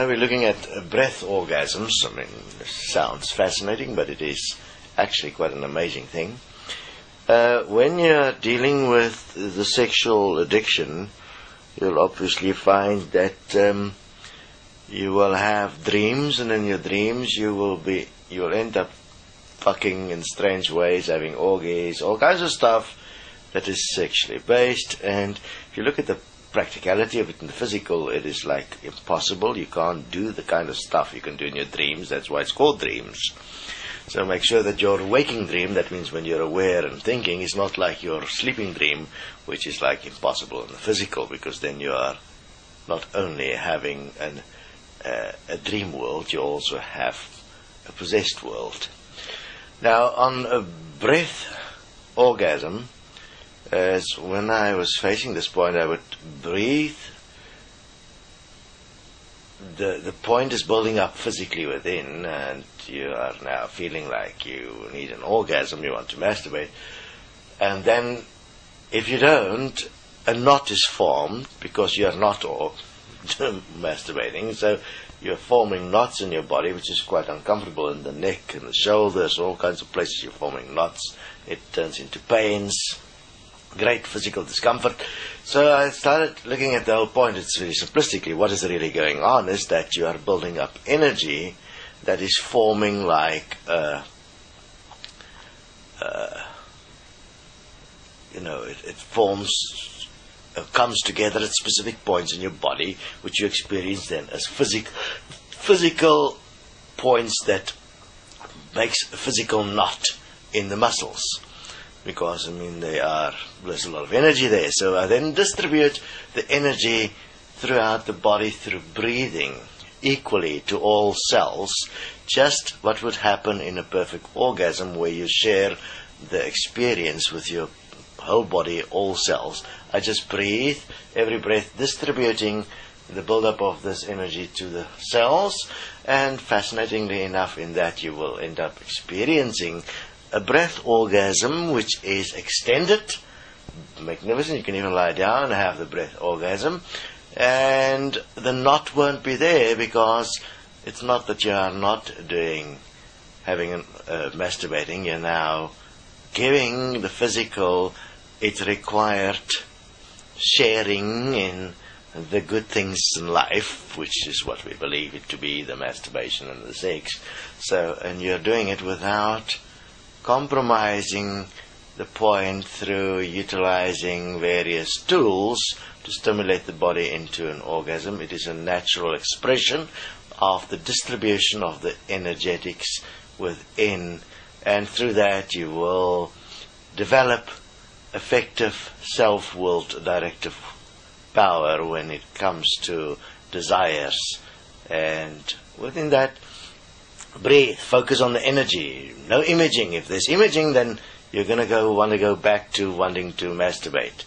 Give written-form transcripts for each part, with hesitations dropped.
Now we're looking at breath orgasms. I mean, it sounds fascinating, but it is actually quite an amazing thing. When you're dealing with the sexual addiction, you'll obviously find that you will have dreams, and in your dreams you will end up fucking in strange ways, having orgies, all kinds of stuff that is sexually based. And if you look at the practicality of it in the physical, it is like impossible. You can't do the kind of stuff you can do in your dreams. That's why it's called dreams. So make sure that your waking dream, that means when you're aware and thinking, is not like your sleeping dream, which is like impossible in the physical, because then you are not only having a dream world, you also have a possessed world. Now, on a breath orgasm, as when I was facing this point, I would breathe. The point is building up physically within, and you are now feeling like you need an orgasm, you want to masturbate. And then, if you don't, a knot is formed, because you are not masturbating, so you're forming knots in your body, which is quite uncomfortable, in the neck and the shoulders, all kinds of places you're forming knots. It turns into pains, great physical discomfort. So I started looking at the whole point. It's really simplistically, what is really going on is that you are building up energy that is forming like it forms, comes together at specific points in your body, which you experience then as physical points that makes a physical knot in the muscles. Because, I mean, there's a lot of energy there. So I then distribute the energy throughout the body through breathing equally to all cells, just what would happen in a perfect orgasm, where you share the experience with your whole body, all cells. I just breathe, every breath distributing the build-up of this energy to the cells, and fascinatingly enough, in that you will end up experiencing a breath orgasm, which is extended, magnificent. You can even lie down and have the breath orgasm, and the knot won't be there, because it's not that you are not masturbating. You're now giving the physical its required sharing in the good things in life, which is what we believe it to be, the masturbation and the sex. So, and you're doing it without compromising the point through utilizing various tools to stimulate the body into an orgasm. It is a natural expression of the distribution of the energetics within, and through that you will develop effective self-willed directive power when it comes to desires. And within that, breathe, focus on the energy, no imaging. If there's imaging, then you're going to want to go back to wanting to masturbate.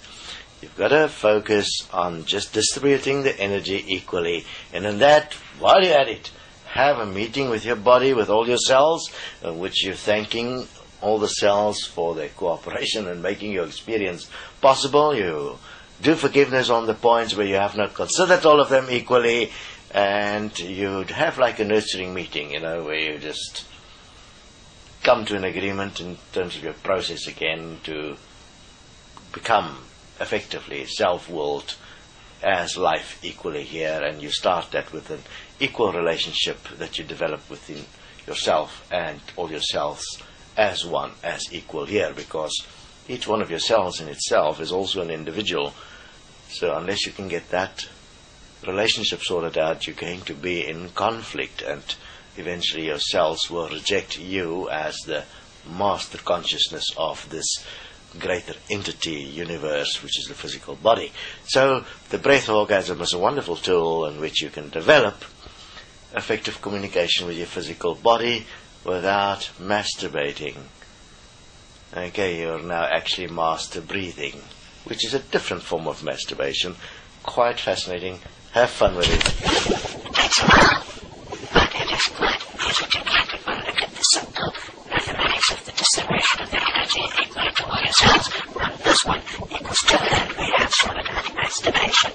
You've got to focus on just distributing the energy equally. And in that, while you're at it, have a meeting with your body, with all your cells, in which you're thanking all the cells for their cooperation and making your experience possible. You do forgiveness on the points where you have not considered all of them equally, and you'd have like a nurturing meeting, where you just come to an agreement in terms of your process again to become effectively self-willed as life equally here. And you start that with an equal relationship that you develop within yourself and all your cells as one, as equal here, because each one of your cells in itself is also an individual. So unless you can get that relationship sorted out, you're going to be in conflict, and eventually your cells will reject you as the master consciousness of this greater entity universe, which is the physical body. So the breath orgasm is a wonderful tool in which you can develop effective communication with your physical body without masturbating. Okay, you're now actually master breathing, which is a different form of masturbation. Quite fascinating. Have fun with it. Takes a while, but it is quite easy to get if one look at the simple mathematics of the distribution of the energy equal to all your cells. This one equals 2 and we have solid masturbation.